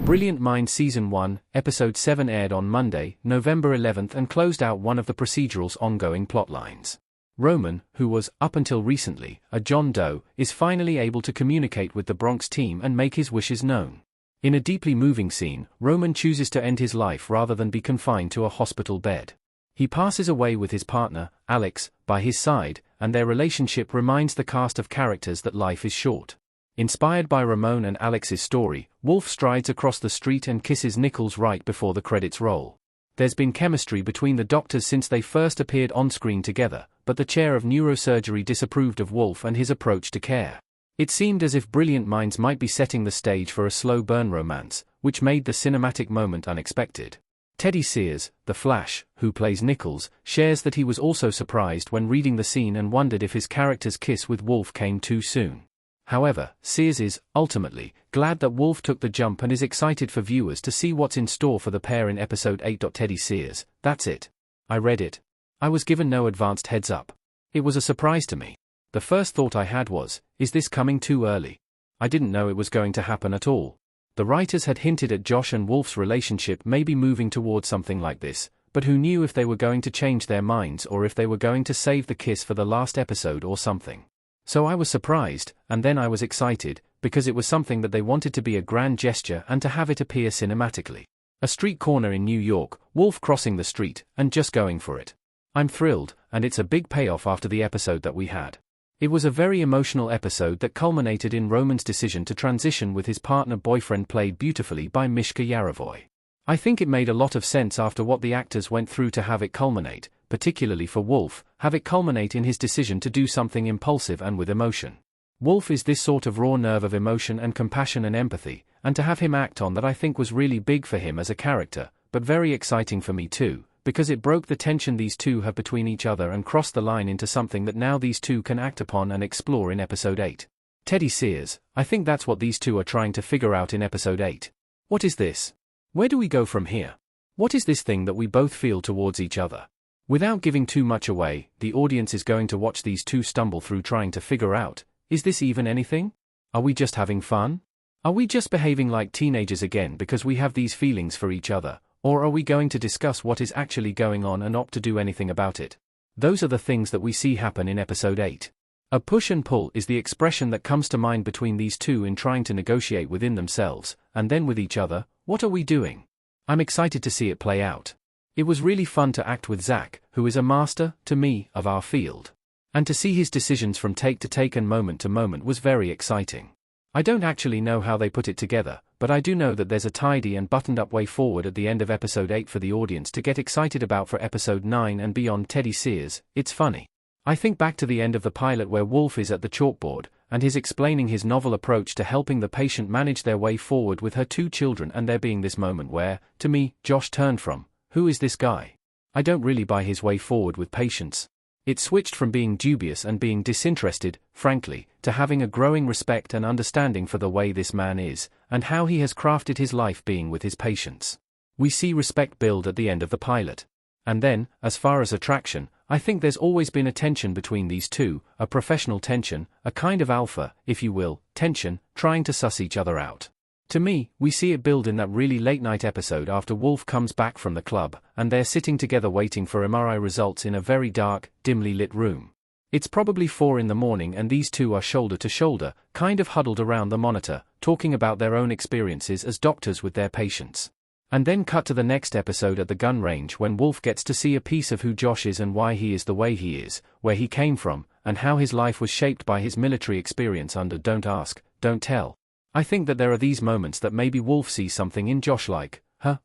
Brilliant Minds Season 1, Episode 7 aired on Monday, November 11th and closed out one of the procedural's ongoing plotlines. Roman, who was, up until recently, a John Doe, is finally able to communicate with the Bronx team and make his wishes known. In a deeply moving scene, Roman chooses to end his life rather than be confined to a hospital bed. He passes away with his partner, Alex, by his side, and their relationship reminds the cast of characters that life is short. Inspired by Ramon and Alex's story, Wolf strides across the street and kisses Nichols right before the credits roll. There's been chemistry between the doctors since they first appeared on-screen together, but the chair of neurosurgery disapproved of Wolf and his approach to care. It seemed as if Brilliant Minds might be setting the stage for a slow-burn romance, which made the cinematic moment unexpected. Teddy Sears, the Flash, who plays Nichols, shares that he was also surprised when reading the scene and wondered if his character's kiss with Wolf came too soon. However, Sears is, ultimately, glad that Wolf took the jump and is excited for viewers to see what's in store for the pair in Episode 8. Teddy Sears, that's it. I read it. I was given no advanced heads up. It was a surprise to me. The first thought I had was, is this coming too early? I didn't know it was going to happen at all. The writers had hinted at Josh and Wolf's relationship maybe moving towards something like this, but who knew if they were going to change their minds or if they were going to save the kiss for the last episode or something. So I was surprised, and then I was excited, because it was something that they wanted to be a grand gesture and to have it appear cinematically. A street corner in New York, Wolf crossing the street, and just going for it. I'm thrilled, and it's a big payoff after the episode that we had. It was a very emotional episode that culminated in Roman's decision to transition with his partner-boyfriend played beautifully by Mishka Yarovoy. I think it made a lot of sense after what the actors went through to have it culminate, particularly for Wolf, have it culminate in his decision to do something impulsive and with emotion. Wolf is this sort of raw nerve of emotion and compassion and empathy, and to have him act on that I think was really big for him as a character, but very exciting for me too, because it broke the tension these two have between each other and crossed the line into something that now these two can act upon and explore in Episode 8. Teddy Sears, I think that's what these two are trying to figure out in Episode 8. What is this? Where do we go from here? What is this thing that we both feel towards each other? Without giving too much away, the audience is going to watch these two stumble through trying to figure out, is this even anything? Are we just having fun? Are we just behaving like teenagers again because we have these feelings for each other, or are we going to discuss what is actually going on and opt to do anything about it? Those are the things that we see happen in Episode 8. A push and pull is the expression that comes to mind between these two in trying to negotiate within themselves, and then with each other. What are we doing? I'm excited to see it play out. It was really fun to act with Zach, who is a master, to me, of our field. And to see his decisions from take to take and moment to moment was very exciting. I don't actually know how they put it together, but I do know that there's a tidy and buttoned-up way forward at the end of Episode 8 for the audience to get excited about for Episode 9 and beyond. Teddy Sears, it's funny. I think back to the end of the pilot where Wolf is at the chalkboard, and he's explaining his novel approach to helping the patient manage their way forward with her two children, and there being this moment where, to me, Josh turned from, who is this guy? I don't really buy his way forward with patients. It switched from being dubious and being disinterested, frankly, to having a growing respect and understanding for the way this man is, and how he has crafted his life being with his patients. We see respect build at the end of the pilot. And then, as far as attraction, I think there's always been a tension between these two, a professional tension, a kind of alpha, if you will, tension, trying to suss each other out. To me, we see it build in that really late-night episode after Wolf comes back from the club, and they're sitting together waiting for MRI results in a very dark, dimly lit room. It's probably 4 in the morning and these two are shoulder to shoulder, kind of huddled around the monitor, talking about their own experiences as doctors with their patients. And then cut to the next episode at the gun range when Wolf gets to see a piece of who Josh is and why he is the way he is, where he came from, and how his life was shaped by his military experience under Don't Ask, Don't Tell. I think that there are these moments that maybe Wolf sees something in Josh like,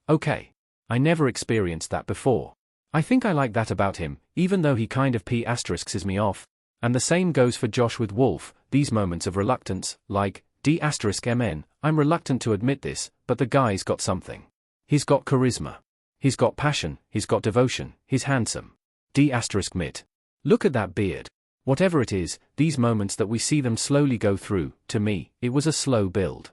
okay. I never experienced that before. I think I like that about him, even though he kind of p***s me off. And the same goes for Josh with Wolf, these moments of reluctance, like, d***mn, I'm reluctant to admit this, but the guy's got something. He's got charisma. He's got passion, he's got devotion, he's handsome. d***mit. Look at that beard. Whatever it is, these moments that we see them slowly go through, to me, it was a slow build.